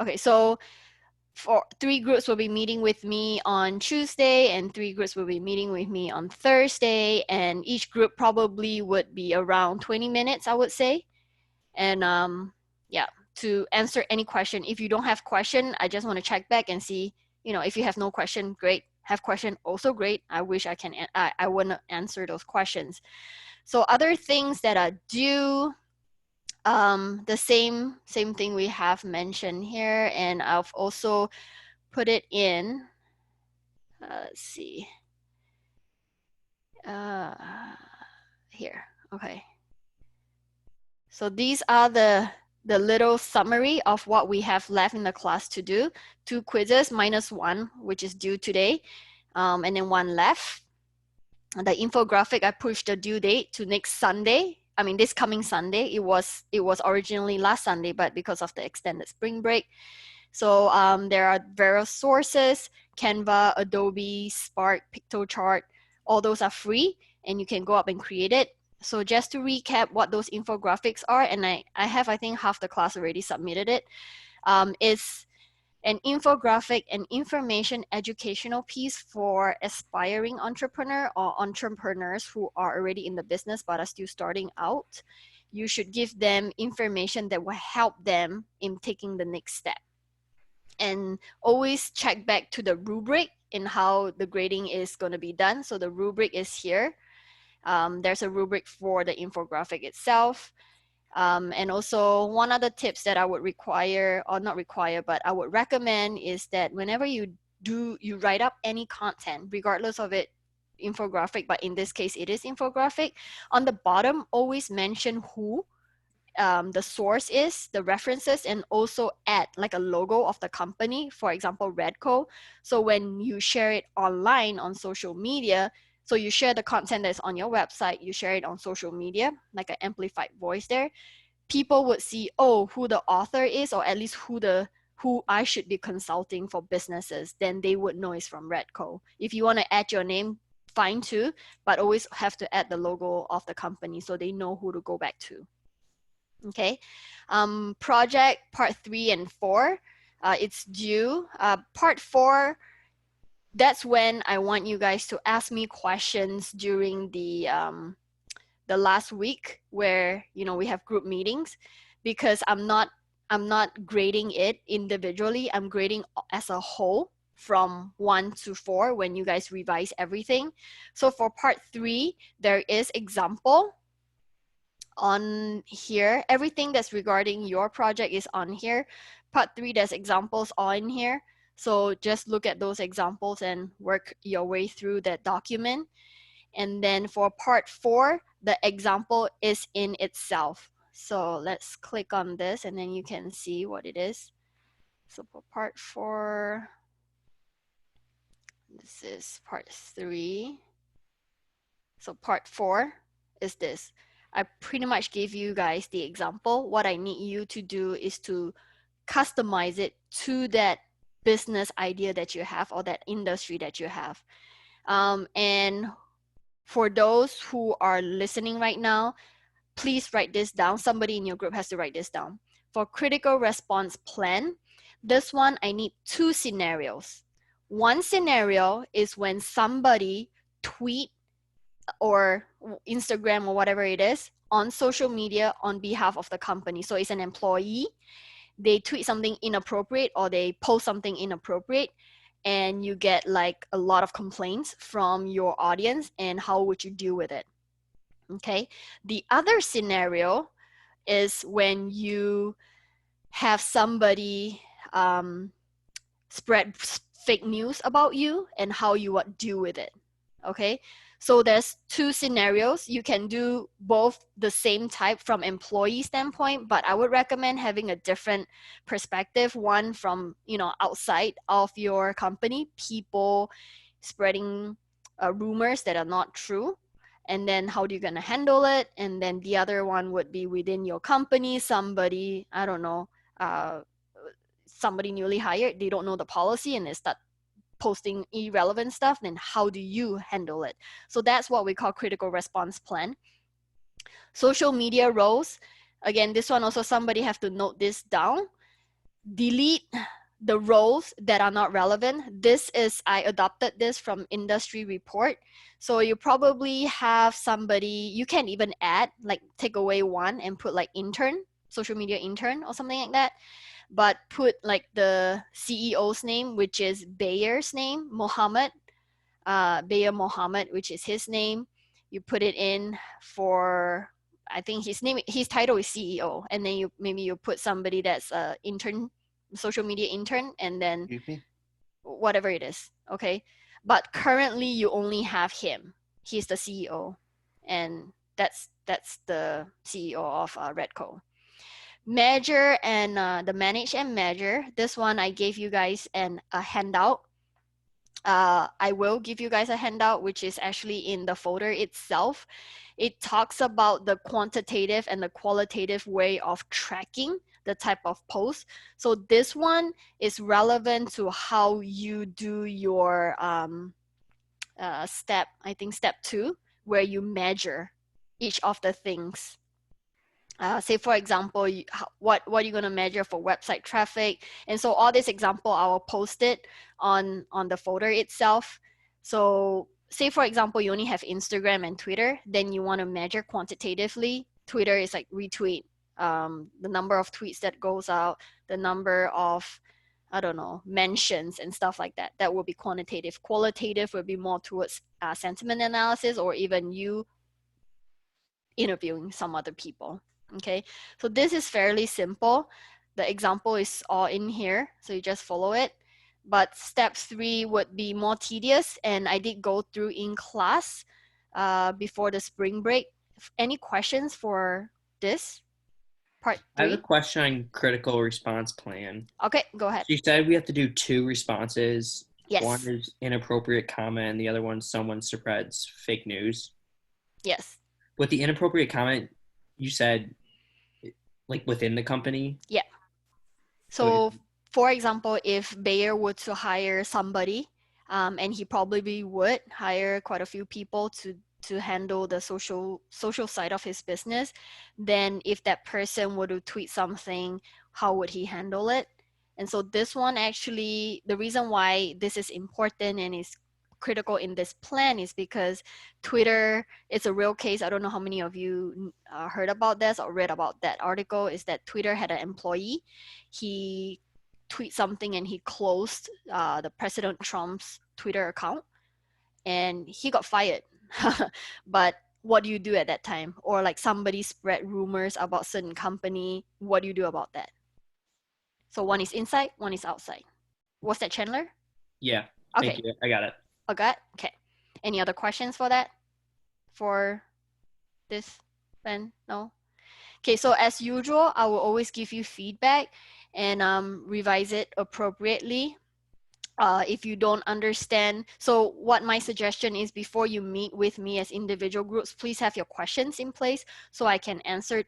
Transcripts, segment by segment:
Okay, so for 3 groups will be meeting with me on Tuesday and 3 groups will be meeting with me on Thursday, and each group probably would be around 20 minutes, I would say. And yeah, to answer any question. If you don't have question, I just want to check back and see, if you have no question, great. Have question, also great. I wish I want to answer those questions. So other things that are due, the same thing we have mentioned here, and I've also put it in. Let's see. Uh, Here. Okay. So these are the little summary of what we have left in the class to do. 2 quizzes minus 1, which is due today, and then 1 left. The infographic, I pushed the due date to next Sunday. I mean, this coming Sunday. It was originally last Sunday, but because of the extended spring break. So there are various sources: Canva, Adobe, Spark, Piktochart. All those are free, and you can go up and create it. So just to recap what those infographics are, and I have, I think, half the class already submitted it, is an infographic, an information educational piece for aspiring entrepreneur or entrepreneurs who are already in the business but are still starting out. You should give them information that will help them in taking the next step. And always check back to the rubric in how the grading is going to be done. So the rubric is here. There's a rubric for the infographic itself. And also one other tips that I would require, or not require, but I would recommend, is that whenever you write up any content, regardless of it infographic, but in this case it is infographic, on the bottom always mention who the source is, the references, and also add like a logo of the company, for example, Redco. So when you share it online on social media, so you share the content that's on your website, you share it on social media, like an amplified voice there, people would see, oh, who the author is, or at least who I should be consulting for businesses, then they would know it's from Redco. If you want to add your name, fine too, but always have to add the logo of the company so they know who to go back to. Okay, project part 3 and 4, it's due. Part 4, that's when I want you guys to ask me questions during the last week where we have group meetings, because I'm not grading it individually. I'm grading as a whole from 1 to 4 when you guys revise everything. So for part 3, there is example on here. Everything that's regarding your project is on here. Part 3, there's examples on here. So just look at those examples and work your way through that document. And then for part 4, the example is in itself. So let's click on this and then you can see what it is. So for part 4, this is part 3. So part 4 is this. I pretty much gave you guys the example. What I need you to do is to customize it to that business idea that you have or that industry that you have. And for those who are listening right now, please write this down. Somebody in your group has to write this down. For critical response plan, this one, I need 2 scenarios. One scenario is when somebody tweet or Instagram or whatever it is on social media on behalf of the company. So it's an employee, they tweet something inappropriate or they post something inappropriate, and you get like a lot of complaints from your audience, and how would you deal with it? Okay. The other scenario is when you have somebody spread fake news about you and how you would deal with it. Okay. So there's 2 scenarios. You can do both the same type from employee standpoint, but I would recommend having a different perspective. One from, outside of your company, people spreading rumors that are not true. And then how are you going to handle it? And then the other one would be within your company, somebody, I don't know, somebody newly hired, they don't know the policy and they start posting irrelevant stuff, then how do you handle it? So that's what we call critical response plan. Social media roles, again, this one also somebody have to note this down. delete the roles that are not relevant. This is, I adopted this from industry report. So you probably have somebody, you can even add, like take away one and put like intern, social media intern or something like that. But put like the CEO's name, which is Bayer's name, Mohammed, Bayer Mohammed, which is his name. You put it in for, I think his title is CEO, and then maybe you put somebody that's a intern, social media intern, and then whatever it is, okay? But currently you only have him. He's the CEO, and that's the CEO of Redco. Measure and the manage and measure. This one I gave you guys a handout. I will give you guys a handout, which is actually in the folder itself. It talks about the quantitative and the qualitative way of tracking the type of post. So this one is relevant to how you do your step 2, where you measure each of the things. Say for example, what are you going to measure for website traffic? And so all this example, I will post it on the folder itself. So say for example, you only have Instagram and Twitter, then you want to measure quantitatively. Twitter is like retweet, the number of tweets that goes out, the number of, I don't know, mentions and stuff like that. That will be quantitative. Qualitative will be more towards sentiment analysis, or even you interviewing some other people. Okay, so this is fairly simple. The example is all in here, so you just follow it. But step 3 would be more tedious, and I did go through in class before the spring break. Any questions for this part 3? I have a question on critical response plan. Okay, go ahead. You said we have to do 2 responses. Yes. One is inappropriate comment, and the other one someone spreads fake news. Yes. With the inappropriate comment, you said like within the company? Yeah. So for example, if Bayer were to hire somebody, and he probably would hire quite a few people to handle the social side of his business, then if that person were to tweet something, how would he handle it? And so this one actually, the reason why this is important and is critical in this plan is because Twitter, it's a real case. I don't know how many of you heard about this or read about that article, is that Twitter had an employee. He tweeted something and he closed the President Trump's Twitter account, and he got fired. But what do you do at that time? Or like somebody spread rumors about certain company, what do you do about that? So one is inside, one is outside. Was that Chandler? Yeah. Okay. Thank you. I got it. Okay. Any other questions for that? For this then? No? Okay, so as usual, I will always give you feedback and revise it appropriately. If you don't understand, so what my suggestion is, before you meet with me as individual groups, please have your questions in place so I can answer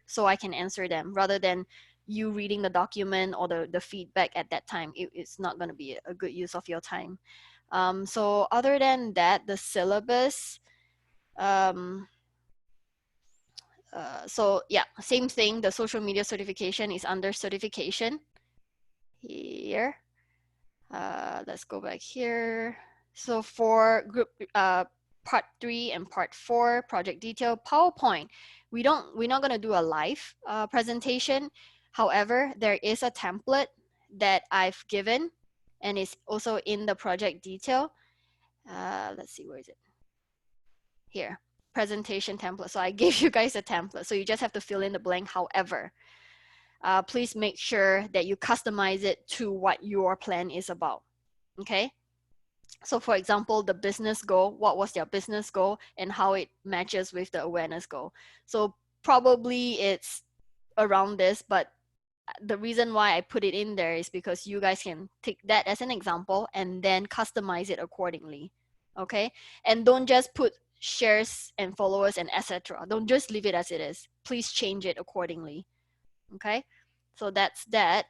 them, rather than you reading the document or the feedback at that time. It's not going to be a good use of your time. So other than that, the syllabus, so yeah, same thing. The social media certification is under certification here. Let's go back here. So for group part 3 and part 4, project detail, PowerPoint, we're not going to do a live presentation. However, there is a template that I've given, and it's also in the project detail. Let's see, where is it? Here, presentation template. So I gave you guys a template, so you just have to fill in the blank. However, please make sure that you customize it to what your plan is about. Okay, so for example, the business goal, what was their business goal and how it matches with the awareness goal. So probably it's around this, but the reason why I put it in there is because you guys can take that as an example and then customize it accordingly. Okay, and don't just put shares and followers and etc. Don't just leave it as it is. Please change it accordingly. Okay, so that's that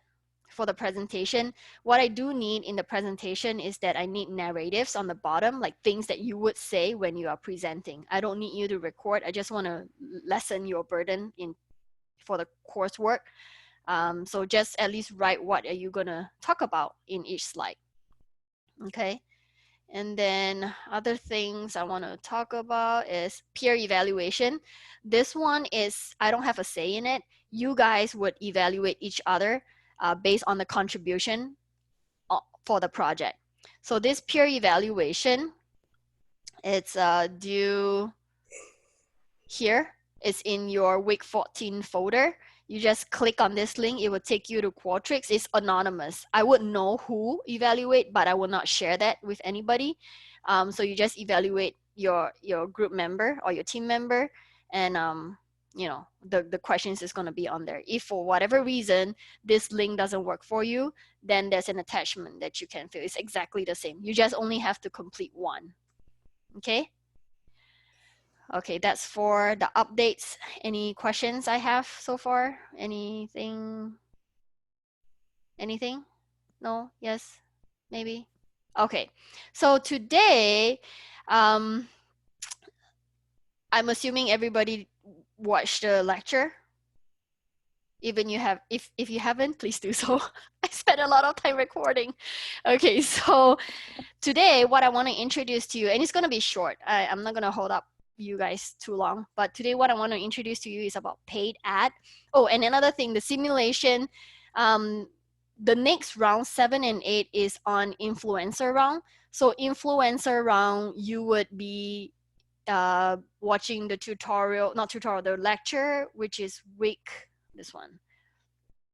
for the presentation. What I do need in the presentation is that I need narratives on the bottom, like things that you would say when you are presenting. I don't need you to record. I just want to lessen your burden for the coursework. So just at least write what are you gonna talk about in each slide. Okay. And then other things I want to talk about is peer evaluation. This one is, I don't have a say in it. You guys would evaluate each other based on the contribution for the project. So this peer evaluation, it's due here. It's in your week 14 folder. You just click on this link, it will take you to Qualtrics. It's anonymous. I would know who evaluate, but I will not share that with anybody. So you just evaluate your group member or your team member, and you know, the questions is going to be on there. If for whatever reason this link doesn't work for you, then there's an attachment that you can fill. It's exactly the same. You just only have to complete one. Okay. Okay, that's for the updates. Any questions I have so far? Anything? Anything? No? Yes? Maybe? Okay, so today, I'm assuming everybody watched the lecture. Even you have, if you haven't, please do so. I spent a lot of time recording. Okay, so today what I want to introduce to you, and it's going to be short. I'm not going to hold up you guys too long, but today what I want to introduce to you is about paid ad. Oh, and another thing, the simulation, the next round 7 and 8 is on influencer round. So influencer round, you would be watching the tutorial, not tutorial, the lecture, which is week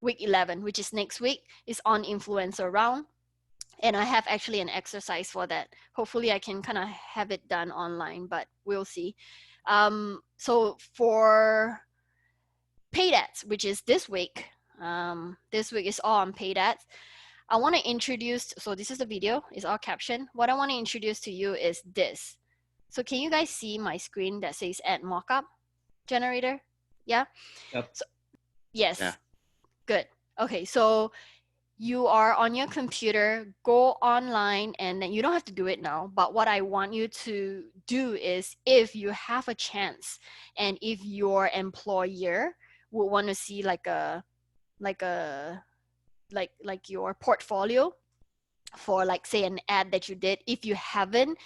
11, which is next week, is on influencer round. And I have actually an exercise for that. Hopefully I can kind of have it done online, but we'll see. So for paid ads, which is this week is all on paid ads. I want to introduce, so this is the video, it's all captioned. What I want to introduce to you is this. So can you guys see my screen that says ad mockup generator? Yeah? Yep. So, yes. Yeah. Good. Okay, so you are on your computer, go online, and then you don't have to do it now, but what I want you to do is, if you have a chance and if your employer would want to see like your portfolio for, like, say, an ad that you did, if you haven't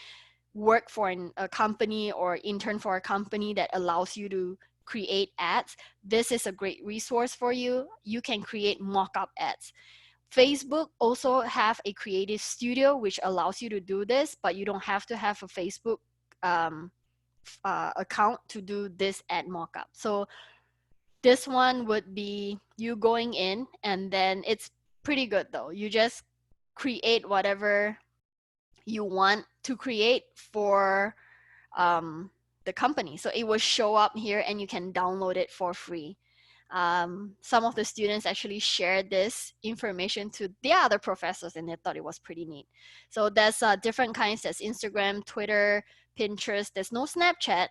worked for a company or intern for a company that allows you to create ads, this is a great resource for you. You can create mock-up ads. Facebook also have a creative studio which allows you to do this, but you don't have to have a Facebook account to do this ad mockup. So this one would be you going in, and then it's pretty good though. You just create whatever you want to create for the company. So it will show up here and you can download it for free. Some of the students actually shared this information to the other professors and they thought it was pretty neat. So there's different kinds. There's Instagram, Twitter, Pinterest. There's no Snapchat,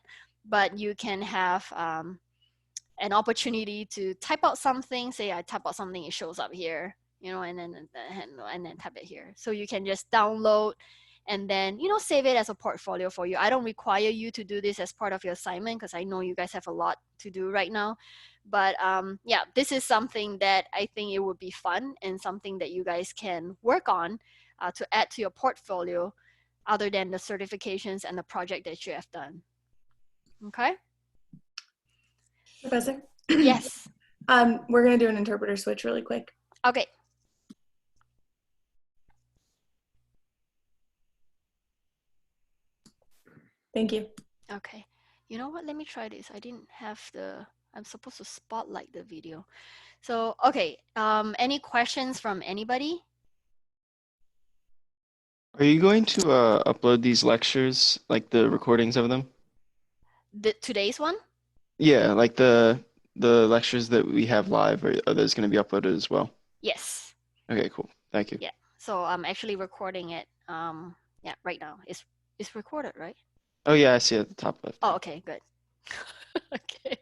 but you can have an opportunity to type out something. Say I type out something, it shows up here, you know, and then type it here. So you can just download and then, you know, save it as a portfolio for you. I don't require you to do this as part of your assignment because I know you guys have a lot to do right now. But yeah, this is something that I think it would be fun and something that you guys can work on to add to your portfolio other than the certifications and the project that you have done. Okay? Professor? Yes. We're going to do an interpreter switch really quick. Okay. Thank you. Okay. You know what? Let me try this. I didn't have I'm supposed to spotlight the video. So, okay. Any questions from anybody? Are you going to upload these lectures, like the recordings of them? Today's one? Yeah, like the lectures that we have live, are those going to be uploaded as well? Yes. Okay, cool. Thank you. Yeah. So I'm actually recording it. Yeah, right now. It's recorded, right? Oh yeah, I see it at the top left. Oh, okay, good. Okay.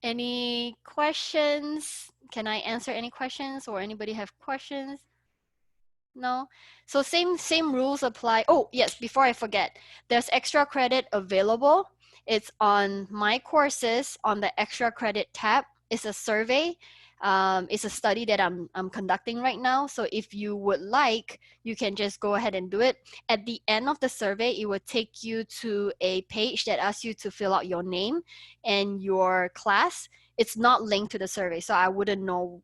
Any questions? Can I answer any questions, or anybody have questions? No? So same rules apply. Oh, yes, before I forget, there's extra credit available. It's on my courses on the extra credit tab. It's a survey. It's a study that I'm conducting right now. So if you would like, you can just go ahead and do it. At the end of the survey, it will take you to a page that asks you to fill out your name and your class. It's not linked to the survey, so I wouldn't know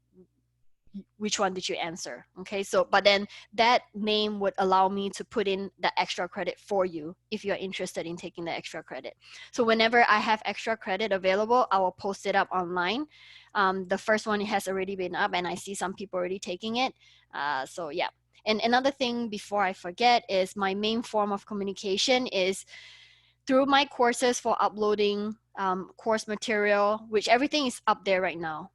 which one did you answer. Okay, so but then that name would allow me to put in the extra credit for you if you're interested in taking the extra credit. So whenever I have extra credit available, I will post it up online. The first one has already been up and I see some people already taking it. So yeah. And another thing before I forget is my main form of communication is through my courses for uploading course material, which everything is up there right now.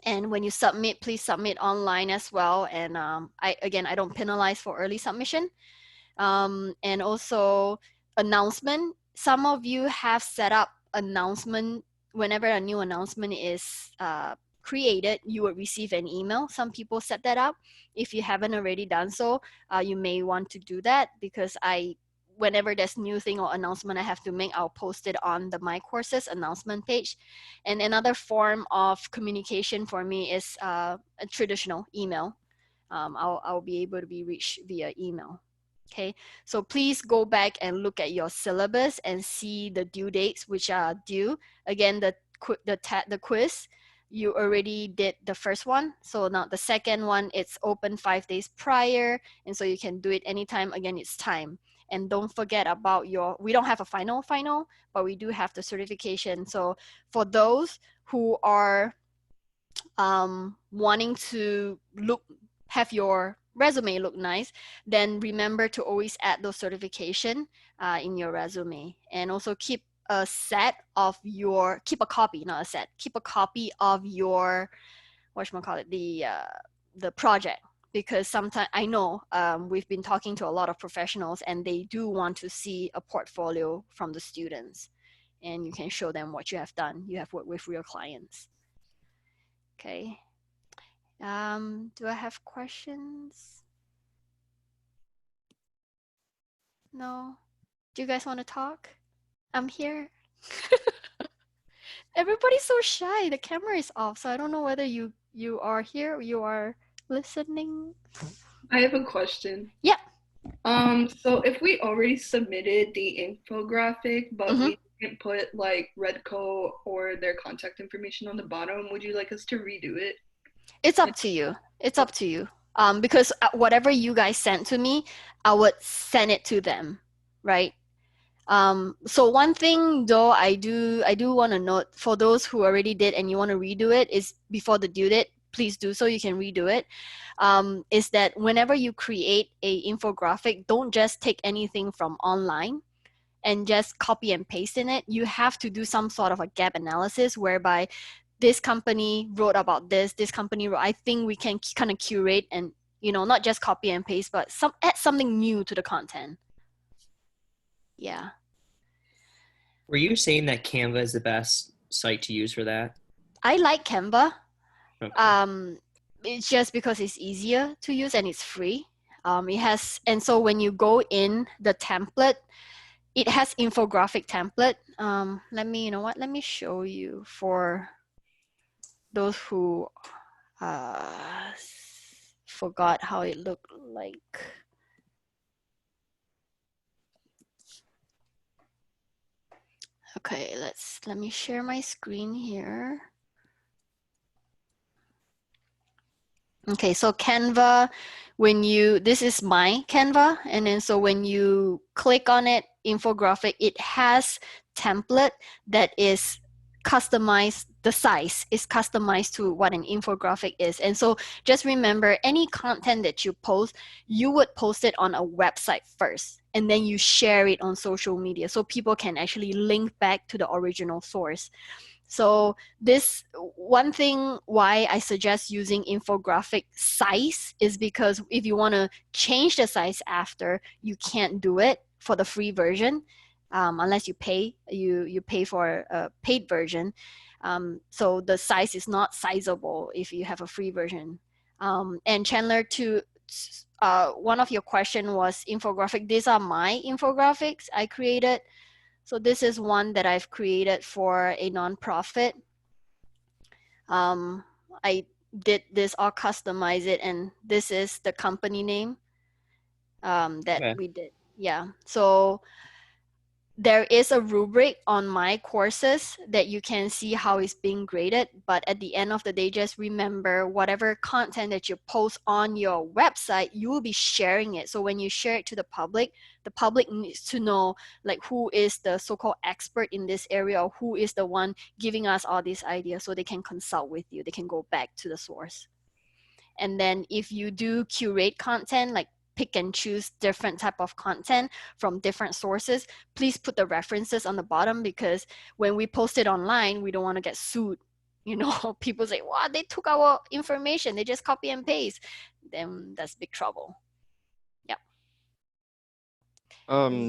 And when you submit, please submit online as well. And I don't penalize for early submission. And also announcement. Some of you have set up announcement. Whenever a new announcement is created, you will receive an email. Some people set that up. If you haven't already done so, you may want to do that, because whenever there's new thing or announcement I have to make, I'll post it on the My Courses announcement page. And another form of communication for me is a traditional email. I'll be able to be reached via email. Okay, so please go back and look at your syllabus and see the due dates which are due. Again, the quiz, you already did the first one. So now the second one, it's open 5 days prior. And so you can do it anytime. Again, it's time. And don't forget about we don't have a final, but we do have the certification. So for those who are wanting to have your resume look nice, then remember to always add those certification in your resume. And also keep a copy of your, the project. Because sometimes I know we've been talking to a lot of professionals and they do want to see a portfolio from the students, and you can show them what you have done. You have worked with real clients. Okay. Do I have questions? No? Do you guys want to talk? I'm here. Everybody's so shy. The camera is off, so I don't know whether you are here or you are listening. I have a question. Yeah. So if we already submitted the infographic, but we didn't put like Redco or their contact information on the bottom, would you like us to redo it? It's up to you. It's up to you. Because whatever you guys sent to me, I would send it to them, right? So one thing though, I do want to note, for those who already did and you want to redo it, is before the due date, please do so, you can redo it. Is that whenever you create a infographic, don't just take anything from online and just copy and paste in it. You have to do some sort of a gap analysis whereby this company wrote about this company wrote. I think we can kind of curate and, not just copy and paste, but add something new to the content. Yeah. Were you saying that Canva is the best site to use for that? I like Canva. Okay. It's just because it's easier to use and it's free. And so when you go in the template, it has infographic template. Let me show you for those who forgot how it looked like. Okay, let me share my screen here. Okay, so Canva, this is my Canva, and then so when you click on it, infographic, it has template that is customized, the size is customized to what an infographic is. And so just remember, any content that you post, you would post it on a website first, and then you share it on social media so people can actually link back to the original source. So this one thing why I suggest using infographic size is because if you want to change the size after, you can't do it for the free version unless you pay. You pay for a paid version. So the size is not sizable if you have a free version. And Chandler, one of your question was infographic. These are my infographics I created. So this is one that I've created for a nonprofit. I did this, all customize it, and this is the company name that Okay. we did. Yeah. So there is a rubric on my courses that you can see how it's being graded. But at the end of the day, just remember whatever content that you post on your website, you will be sharing it. So when you share it to the public needs to know like who is the so-called expert in this area, or who is the one giving us all these ideas, so they can consult with you. They can go back to the source. And then if you do curate content, like pick and choose different type of content from different sources, please put the references on the bottom, because when we post it online, we don't want to get sued. You know, people say, wow, they took our information, they just copy and paste. Then that's big trouble. Yeah.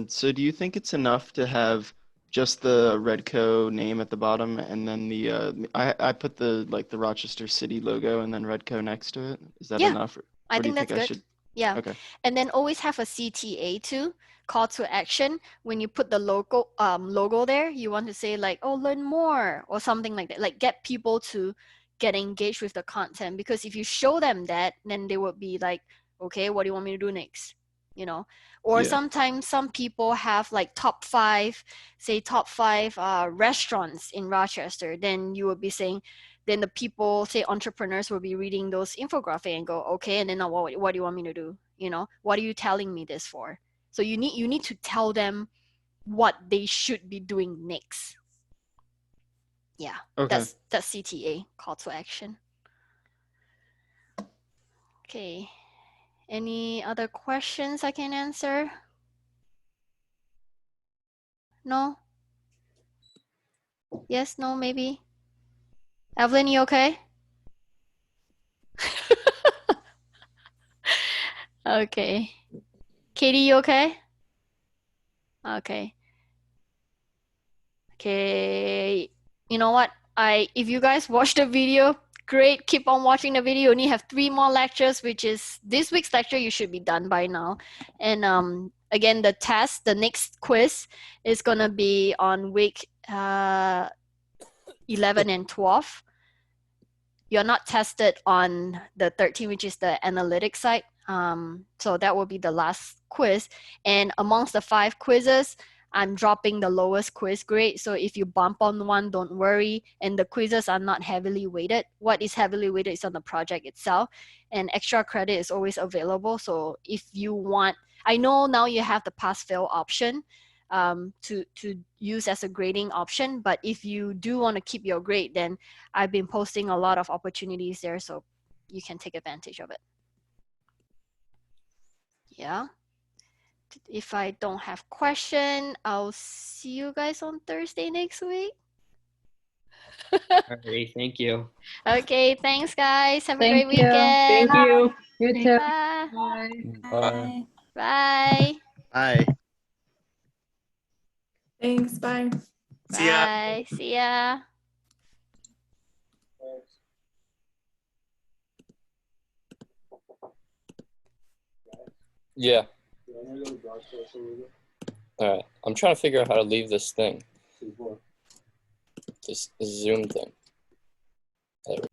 So do you think it's enough to have just the Redco name at the bottom, and then the I put the the Rochester City logo and then Redco next to it? Is that Yeah, enough? I Or do you think that's think I good. should? Yeah. Okay. And then always have a CTA too, call to action. When you put the logo there, you want to say like, oh, learn more or something like that. Like get people to get engaged with the content, because if you show them that, then they will be like, okay, what do you want me to do next? You know, or Yeah. sometimes some people have like top five restaurants in Rochester. Then you will be saying, then the people, say entrepreneurs, will be reading those infographic and go, okay, and then now what do you want me to do? You know, what are you telling me this for? So you need to tell them what they should be doing next. Yeah, Okay. that's CTA, call to action. Okay, any other questions I can answer? No? Yes, no, maybe? Evelyn, you okay? Okay. Katie, you okay? Okay. Okay. You know what? If you guys watch the video, great. Keep on watching the video. You only have 3 more lectures, which is this week's lecture. You should be done by now. And again, the next quiz is gonna be on week 11 and 12. You're not tested on the 13, which is the analytics side. So that will be the last quiz. And amongst the 5 quizzes, I'm dropping the lowest quiz grade. So if you bump on one, don't worry. And the quizzes are not heavily weighted. What is heavily weighted is on the project itself. And extra credit is always available. So if you want, I know now you have the pass-fail option to use as a grading option. But if you do want to keep your grade, then I've been posting a lot of opportunities there, so you can take advantage of it. Yeah. If I don't have question, I'll see you guys on Thursday next week. All right, thank you. Okay, thanks guys. Have a Thank great you. weekend. Thank you. You too. Bye. Bye. Bye. Hi. Thanks. Bye. Bye. See ya. Yeah. Alright. I'm trying to figure out how to leave this thing. This Zoom thing. There we go.